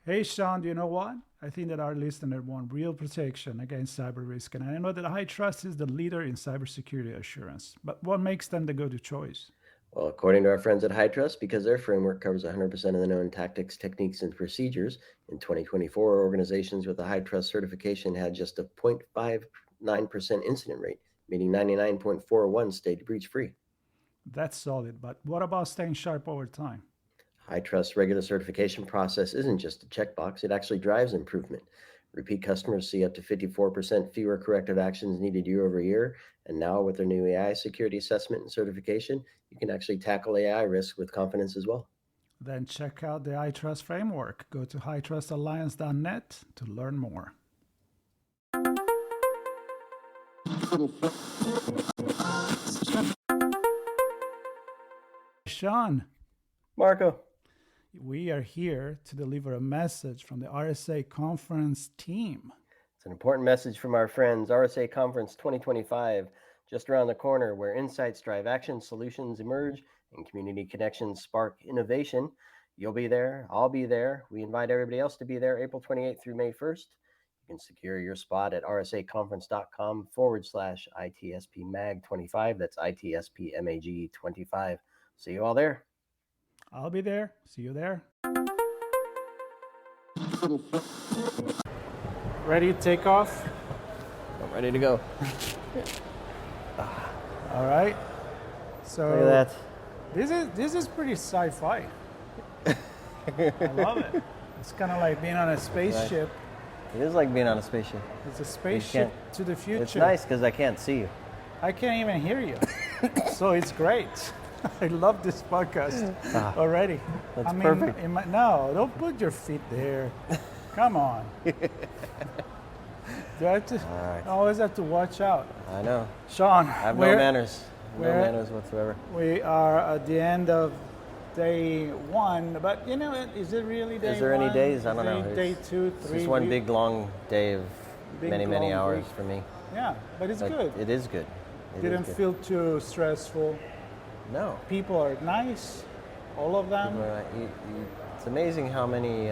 Hey, Sean, do you know what? I think that our listener want real protection against cyber risk, and I know that High Trust is the leader in cybersecurity assurance. But what makes them the go-to choice? Well, according to our friends at HITRUST, because their framework covers 100% of the known tactics, techniques, and procedures, in 2024, organizations with a HITRUST certification had just a 0.59% incident rate, meaning 99.41 stayed breach free. That's solid, but what about staying sharp over time? HITRUST regular certification process isn't just a checkbox, it actually drives improvement. Repeat customers see up to 54% fewer corrective actions needed year over year. And now, with their new AI security assessment and certification, you can actually tackle AI risk with confidence as well. Then check out the iTrust framework. Go to hightrustalliance.net to learn more. Sean, Marco, we are here to deliver a message from the RSA Conference team. it's an important message from our friends. RSA Conference 2025, just around the corner, where insights drive action, solutions emerge, and community connections spark innovation. You'll be there. I'll be there. We invite everybody else to be there April 28th through May 1st. You can secure your spot at rsaconference.com/ITSPmag25. That's ITSPmag25. See you all there. I'll be there. See you there. Ready to take off? I'm ready to go. All right. So Look at that. this is pretty sci-fi. I love it. It's kind of like being on a spaceship. It is like being on a spaceship. It's a spaceship to the future. It's nice because I can't see you. I can't even hear you. So it's great. I love this podcast already. That's perfect. No, don't put your feet there. Come on. Do I have to, right. I always have to watch out. I know. Sean, I have no manners. No where- manners whatsoever. we are at the end of day one, but you know, is it really day one? Is there any days? I don't know. Day two, It's three. just one big long day of Big, many long hours week. for me. Yeah, but it's But good. It is good. It is Didn't good. feel too stressful. No. People are nice, all of them. People are- it's amazing how many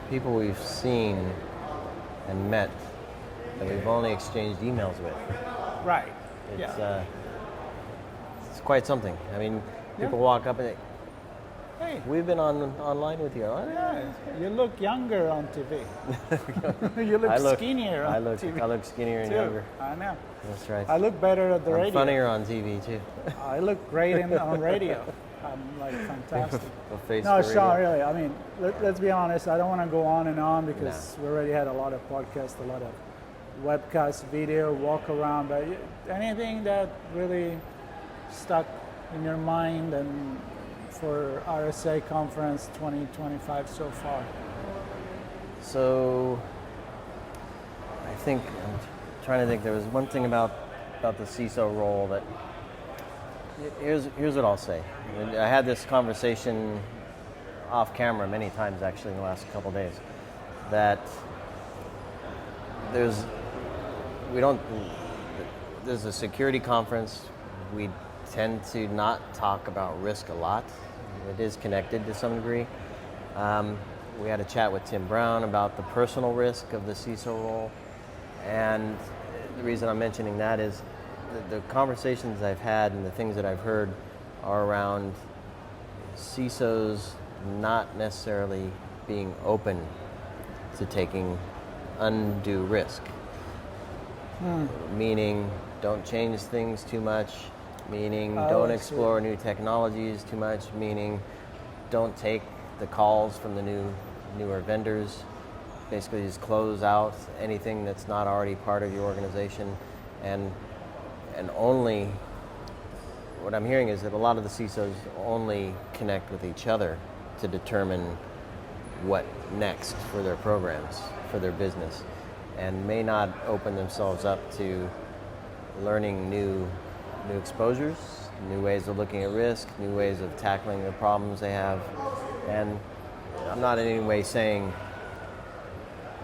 people we've seen and met that we've only exchanged emails with. Right. It's Yeah. it's quite something. I mean, people Yeah. walk up and Hey, we've been online with you. yeah, you look younger on TV. You look skinnier on I look TV. skinnier and too. younger. I know. That's right. I look better at the I'm radio. funnier on TV too. I look great on radio. I'm like fantastic. A face No, for Sean, radio. really. I mean, let's be honest. I don't want to go on and on because we already had a lot of podcasts, a lot of webcast, video, walk around. But anything that really stuck in your mind and for RSA Conference 2025 so far? So I think I'm trying to think. There was one thing about the CISO role that here's what I'll say. I had this conversation off camera many times actually in the last couple of days. That there's a security conference. We tend to not talk about risk a lot. It is connected to some degree. We had a chat with Tim Brown about the personal risk of the CISO role. And the reason I'm mentioning that is the conversations I've had and the things that I've heard are around CISOs not necessarily being open to taking undue risk. Meaning, don't change things too much. Meaning, don't explore new technologies too much. Meaning, don't take the calls from the newer vendors. Basically, just close out anything that's not already part of your organization, and only. What I'm hearing is that a lot of the CISOs only connect with each other to determine what next for their programs, for their business, and may not open themselves up to learning new exposures, new ways of looking at risk, new ways of tackling the problems they have. And I'm not in any way saying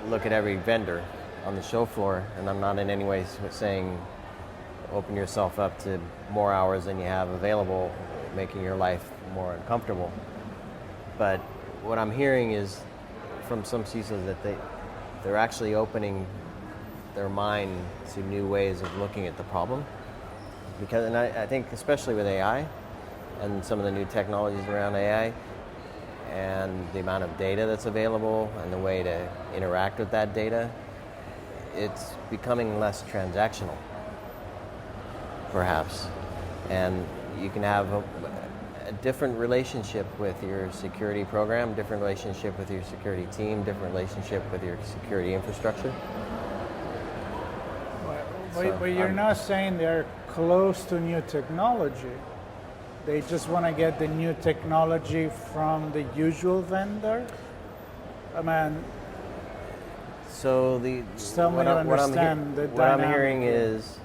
look at every vendor on the show floor, and I'm not in any way saying open yourself up to more hours than you have available, making your life more uncomfortable. But what I'm hearing is from some CISOs that they're actually opening their mind to new ways of looking at the problem. And I think especially with AI and some of the new technologies around AI and the amount of data that's available and the way to interact with that data, it's becoming less transactional, perhaps. And you can have a different relationship with your security program, different relationship with your security team, different relationship with your security infrastructure. But you're not saying they're close to new technology. They just want to get the new technology from the usual vendor? I mean, so what I'm hearing is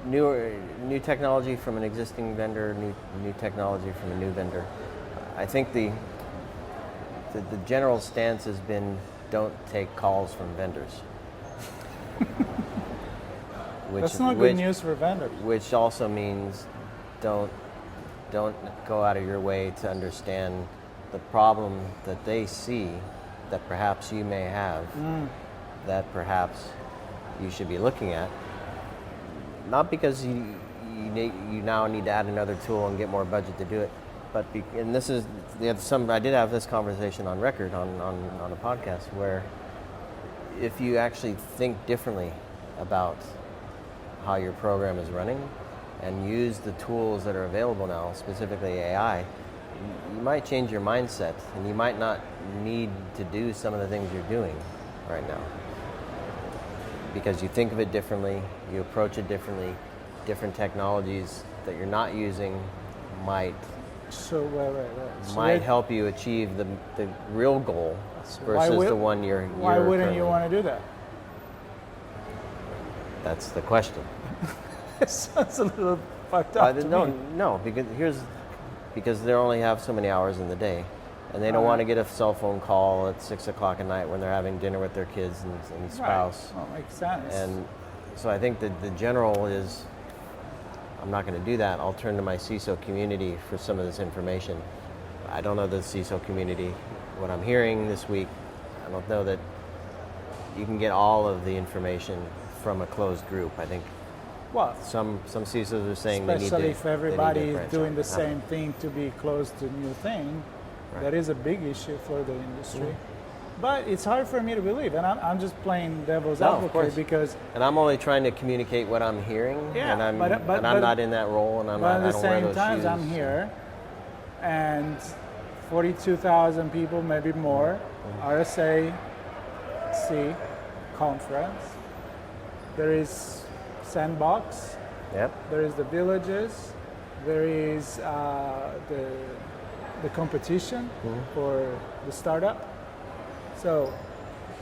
new technology from an existing vendor, new technology from a new vendor. I think the general stance has been don't take calls from vendors. That's not good news for vendors. Which also means don't go out of your way to understand the problem that they see that perhaps you may have, that perhaps you should be looking at. Not because you now need to add another tool and get more budget to do it, but I did have this conversation on record on a podcast where if you actually think differently about how your program is running and use the tools that are available now, specifically AI, you might change your mindset and you might not need to do some of the things you're doing right now. Because you think of it differently, you approach it differently, different technologies that you're not using might help you achieve the real goal versus the one you're Why wouldn't you want to do that? That's the question. It sounds a little fucked up to me. No, because they only have so many hours in the day. And they don't want to get a cell phone call at 6 o'clock at night when they're having dinner with their kids and spouse. Right. Well, makes sense. And so I think that the general is, I'm not going to do that. I'll turn to my CISO community for some of this information. I don't know the CISO community. What I'm hearing this week, I don't know that you can get all of the information from a closed group. I think some CISOs are saying especially if everybody is doing the same thing to be close to new thing. Right. That is a big issue for the industry. But it's hard for me to believe, and I'm just playing devil's advocate because... And I'm only trying to communicate what I'm hearing, and I'm not in that role, and at the same time, I'm here, and 42,000 people, maybe more, RSAC Conference. There is Sandbox. Yep. There is the villages. There is the competition for the startup. So,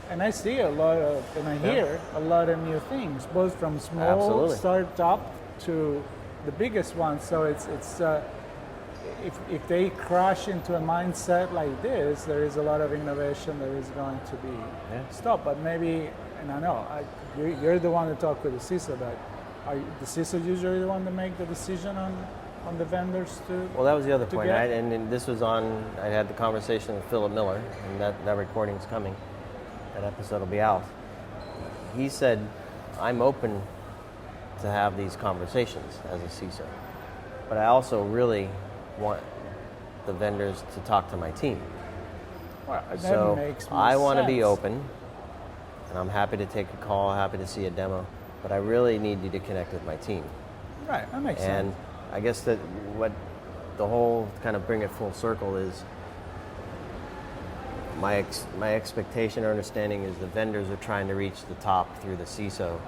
and I see a lot of, and I hear a lot of new things, both from small startup to the biggest ones. So it's if they crash into a mindset like this, there is a lot of innovation that is going to be stopped. But maybe, and I know you're the one to talk with the CISO, but are the CISO usually the one to make the decision on the vendors to? Well, that was the other point. I had the conversation with Philip Miller, and that recording's coming. That episode will be out. He said, I'm open to have these conversations as a CISO, but I also really want the vendors to talk to my team. Well, that so makes I want to sense. be open, and I'm happy to take a call, happy to see a demo, but I really need you to connect with my team. Right, that makes sense. And I guess that what the whole kind of bring it full circle is my expectation or understanding is the vendors are trying to reach the top through the CISO.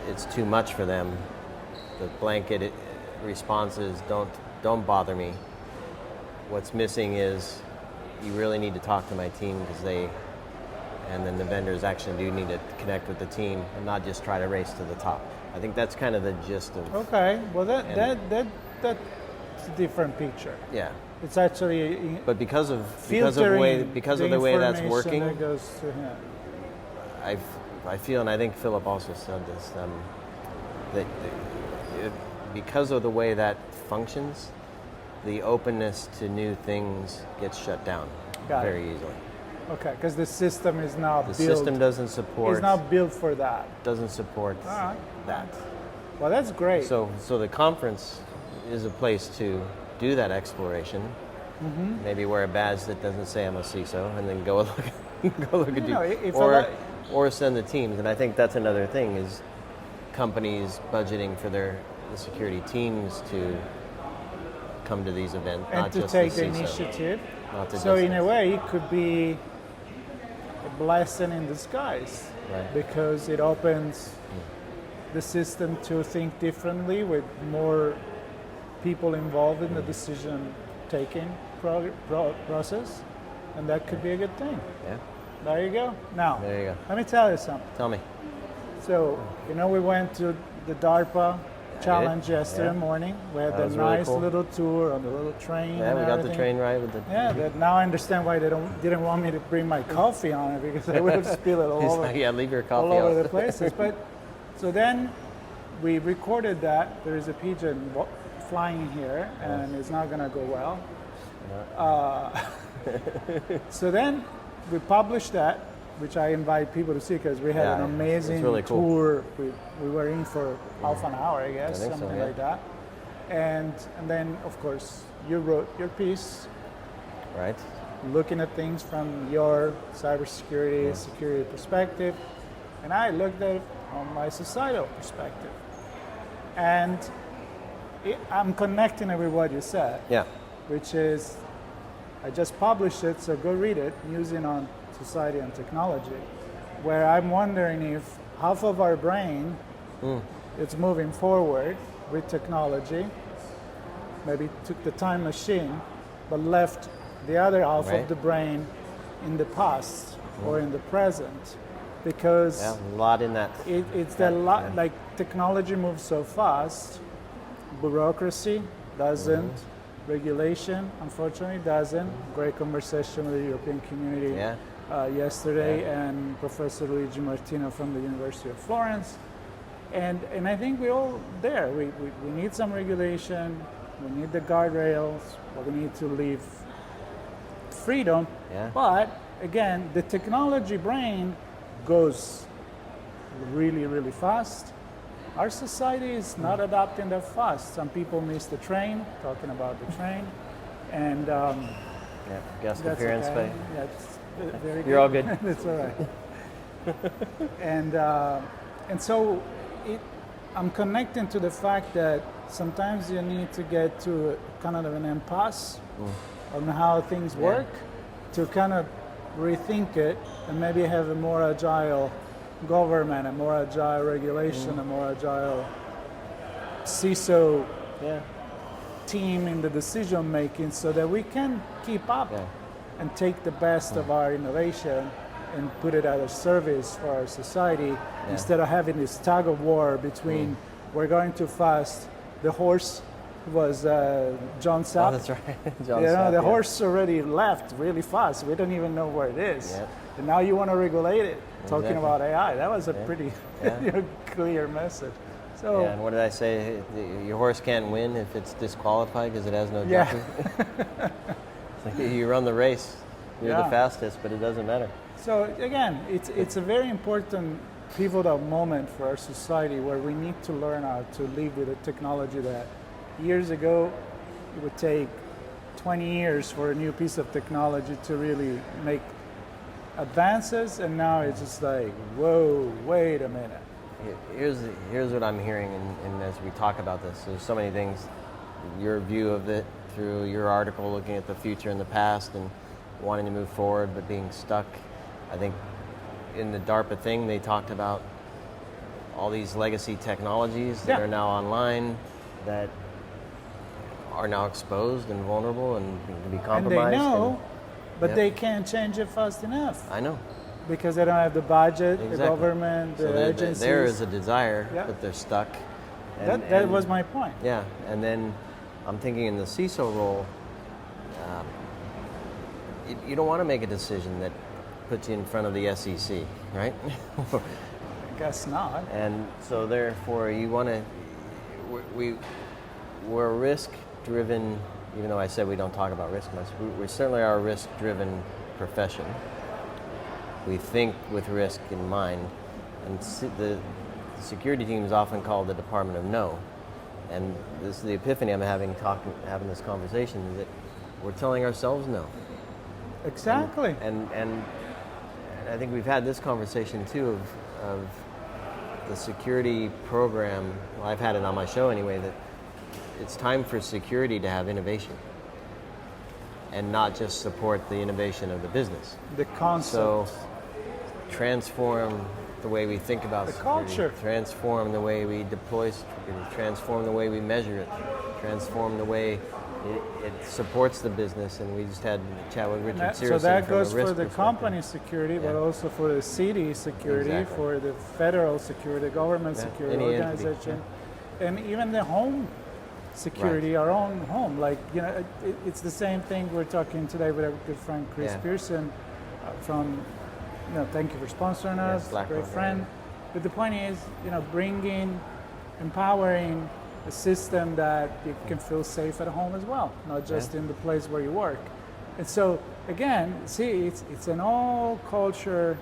It's too much for them. The blanket responses, don't bother me. What's missing is you really need to talk to my team and then the vendors actually do need to connect with the team and not just try to race to the top. I think that's kind of the gist of. Okay, well that's a different picture. Yeah. It's actually. But because of the way that's working, that goes to him. I feel, and I think Philip also said this, that because of the way that functions, the openness to new things gets shut down very easily. Okay, because the system is not built. The system doesn't support. It's not built for that. Doesn't support that. Well, that's great. So the conference is a place to do that exploration. Mm-hmm. Maybe wear a badge that doesn't say I'm a CISO, and then go look at or send the teams. And I think that's another thing is companies budgeting for the security teams to come to these events, and not to just take the the CISO. initiative. So in a way, it could be a blessing in disguise, right? Because it opens the system to think differently with more people involved in the decision-taking process, and that could be a good thing. Yeah. There you go. Now, There you go. let me tell you something. Tell me. So, we went to the DARPA challenge yesterday morning. We had the nice really cool. little tour on the little train. Yeah, we got the train ride with the. Yeah, but now I understand why they didn't want me to bring my coffee on it, because I would have spilled it all over. Yeah, leave your coffee all over out. the places. But so then we recorded that. There is a pigeon flying here, and it's not going to go well. So then we published that, which I invite people to see, because we had an amazing really cool. tour. We were in for half an hour, I guess, something like that. And then, of course, you wrote your piece, right? Looking at things from your cybersecurity, security perspective, and I looked at it from my societal perspective. And I'm connecting it with what you said, which is, I just published it, so go read it, Musing on Society and Technology, where I'm wondering if half of our brain is moving forward with technology, maybe took the time machine, but left the other half of the brain in the past or in the present, because a lot in that. Like technology moves so fast, bureaucracy doesn't. Regulation, unfortunately, doesn't. Great conversation with the European community yesterday, and Professor Luigi Martino from the University of Florence. And I think we're all there. We need some regulation, we need the guardrails, but we need to leave freedom. But again, the technology brain goes really, really fast. Our society is not adapting that fast. Some people miss the train, talking about the train, and guest appearance. Okay. That's very good. You're all good. That's all right. And so I'm connecting to the fact that sometimes you need to get to kind of an impasse on how things work to kind of rethink it and maybe have a more agile government, a more agile regulation, a more agile CISO team in the decision making, so that we can keep up and take the best of our innovation and put it at a service for our society, instead of having this tug of war between we're going too fast. The horse was John Sapp. Oh, that's right. John Sapp, the yeah. horse already left really fast. We don't even know where it is. Yep. And now you want to regulate it, talking about AI. That was a pretty clear message. So, and what did I say? Your horse can't win if it's disqualified because it has no jockey. Like you run the race, you're the fastest, but it doesn't matter. So again, it's a very important pivotal moment for our society where we need to learn how to live with a technology that years ago it would take 20 years for a new piece of technology to really make advances, and now it's just like, whoa, wait a minute. Here's what I'm hearing, and as we talk about this, there's so many things, your view of it through your article, looking at the future and the past and wanting to move forward but being stuck. I think in the DARPA thing, they talked about all these legacy technologies that are now online, that are now exposed and vulnerable and can be compromised. And they know, but they can't change it fast enough. I know. Because they don't have the budget, the government, the agencies. There is a desire, but they're stuck. And, that was my point. Yeah, and then I'm thinking in the CISO role, you don't want to make a decision that puts you in front of the SEC, right? I guess not. And so therefore you want to, we're a risk-driven even though I said we don't talk about risk much, we certainly are a risk-driven profession. We think with risk in mind, and the security team is often called the Department of No. And this is the epiphany I'm having this conversation, is that we're telling ourselves no. Exactly. And I think we've had this conversation too of the security program. Well, I've had it on my show anyway, that it's time for security to have innovation and not just support the innovation of the business. The concept. So transform the way we think about security, culture. transform the way we deploy security, transform the way we measure it, transform the way it supports the business. And we just had a chat with Richard Searson. So that goes from a risk for the perspective. company security, but also for the city security, Exactly. for the federal security, government security Any entity. organization, and even the home security, our own home. Like, it's the same thing. We're talking today with our good friend Chris Pearson from, thank you for sponsoring us, great friend. But the point is, empowering a system that you can feel safe at home as well, not just in the place where you work. And so, again, see, it's an all culture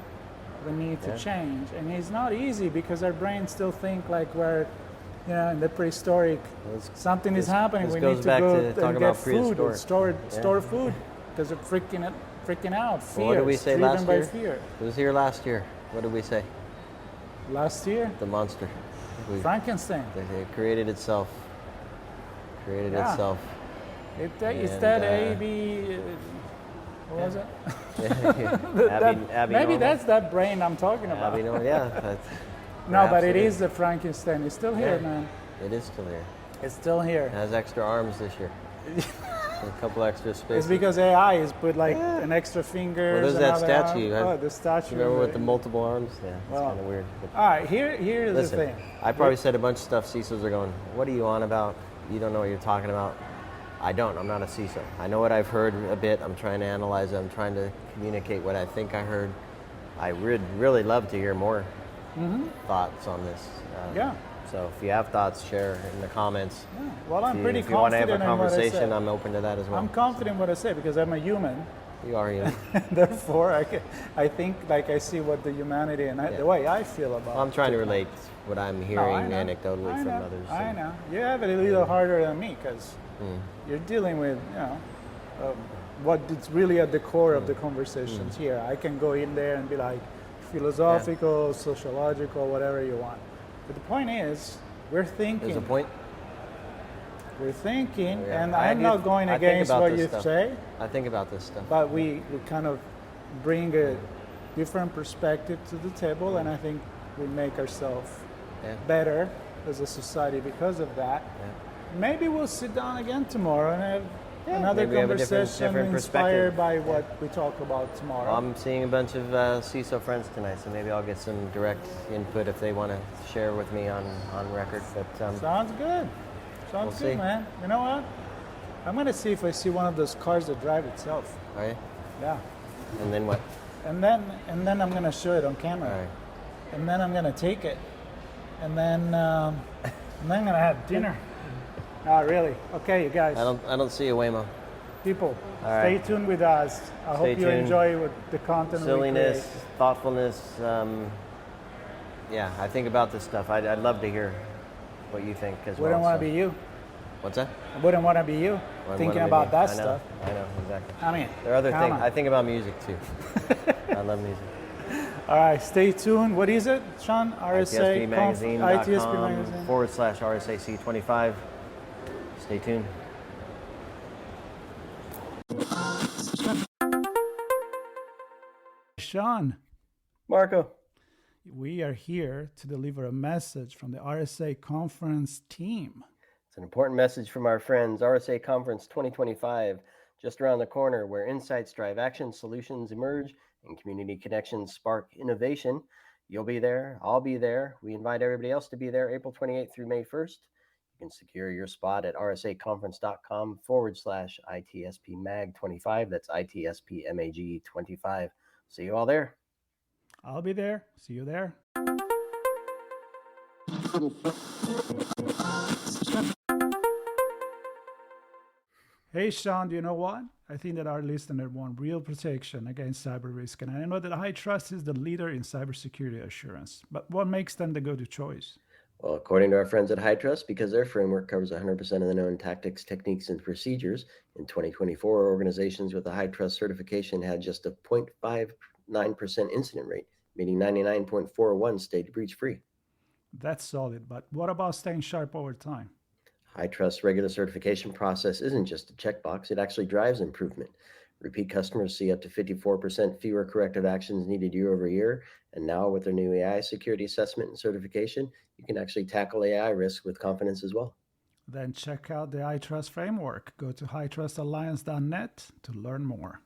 we need to change. And it's not easy because our brains still think like we're, in the prehistoric, something is happening, we need to go and get food, and store food, because they're freaking out. Fear. Well, what did we say last year? Fear. It was here last year. What did we say? Last year? The monster. Frankenstein. It created itself. Itself. It's that AB. What was it? Maybe that's that brain I'm talking about. No, but it is the Frankenstein. It's still here, man. It is still here. It's still here. It has extra arms this year. A couple extra spaces. It's because AI has put like an extra finger. Well, there's that statue. The statue. Remember with the multiple arms? Yeah, it's kind of weird. But all right, here's listen, the thing. I probably said a bunch of stuff CISOs are going, what are you on about? You don't know what you're talking about. I don't. I'm not a CISO. I know what I've heard a bit. I'm trying to analyze it. I'm trying to communicate what I think I heard. I would really love to hear more thoughts on this. So if you have thoughts, share in the comments. Yeah. Well, I'm pretty confident. If you want to have a conversation, I'm open to that as well. I'm confident in what I say because I'm a human. You are human. Therefore, I think like I see what the humanity and the way I feel about. I'm trying to relate what I'm hearing anecdotally from others. I know. You have it a little harder than me because you're dealing with what is really at the core of the conversations here. I can go in there and be like philosophical, sociological, whatever you want. But the point is, we're thinking. There's a point. We're thinking, and I'm not going against what you say. I think about this stuff. But we kind of bring a different perspective to the table, and I think we make ourselves better as a society because of that. Maybe we'll sit down again tomorrow and have another conversation different inspired by what we talk about tomorrow. I'm seeing a bunch of CISO friends tonight, so maybe I'll get some direct input if they want to share with me on record. But sounds good. Sounds good, man. You know what? I'm going to see if I see one of those cars that drive itself. Are you? Yeah. And then what? And then I'm going to show it on camera. All right. And then I'm going to take it. And then I'm going to have dinner. Not really. Okay, you guys. I don't see a Waymo. People, stay tuned with us. I hope you enjoy the content. Silliness, thoughtfulness. I think about this stuff. I'd love to hear what you think as well. Wouldn't want to be you. What's that? I wouldn't want to be you thinking about that stuff. I know, exactly. I mean, there are other things. I think about music too. I love music. All right, stay tuned. What is it, Sean? ITSPmagazine.com/RSAC25. Stay tuned. Sean. Marco. We are here to deliver a message from the RSA Conference team. It's an important message from our friends. RSA Conference 2025, just around the corner, where insights drive action, solutions emerge, and community connections spark innovation. You'll be there. I'll be there. We invite everybody else to be there April 28th through May 1st. You can secure your spot at rsaconference.com/ITSPmag25. That's ITSPmag25. See you all there. I'll be there. See you there. Hey, Sean, do you know what? I think that our listener want real protection against cyber risk, and I know that HITRUST is the leader in cybersecurity assurance. But what makes them the go-to choice? Well, according to our friends at HITRUST, because their framework covers 100% of the known tactics, techniques, and procedures, in 2024, organizations with a HITRUST certification had just a 0.59% incident rate, meaning 99.41 stayed breach free. That's solid, but what about staying sharp over time? HITRUST regular certification process isn't just a checkbox, it actually drives improvement. Repeat customers see up to 54% fewer corrective actions needed year over year. And now, with their new AI security assessment and certification, you can actually tackle AI risk with confidence as well. Then check out the HITRUST framework. Go to hitrustalliance.net to learn more.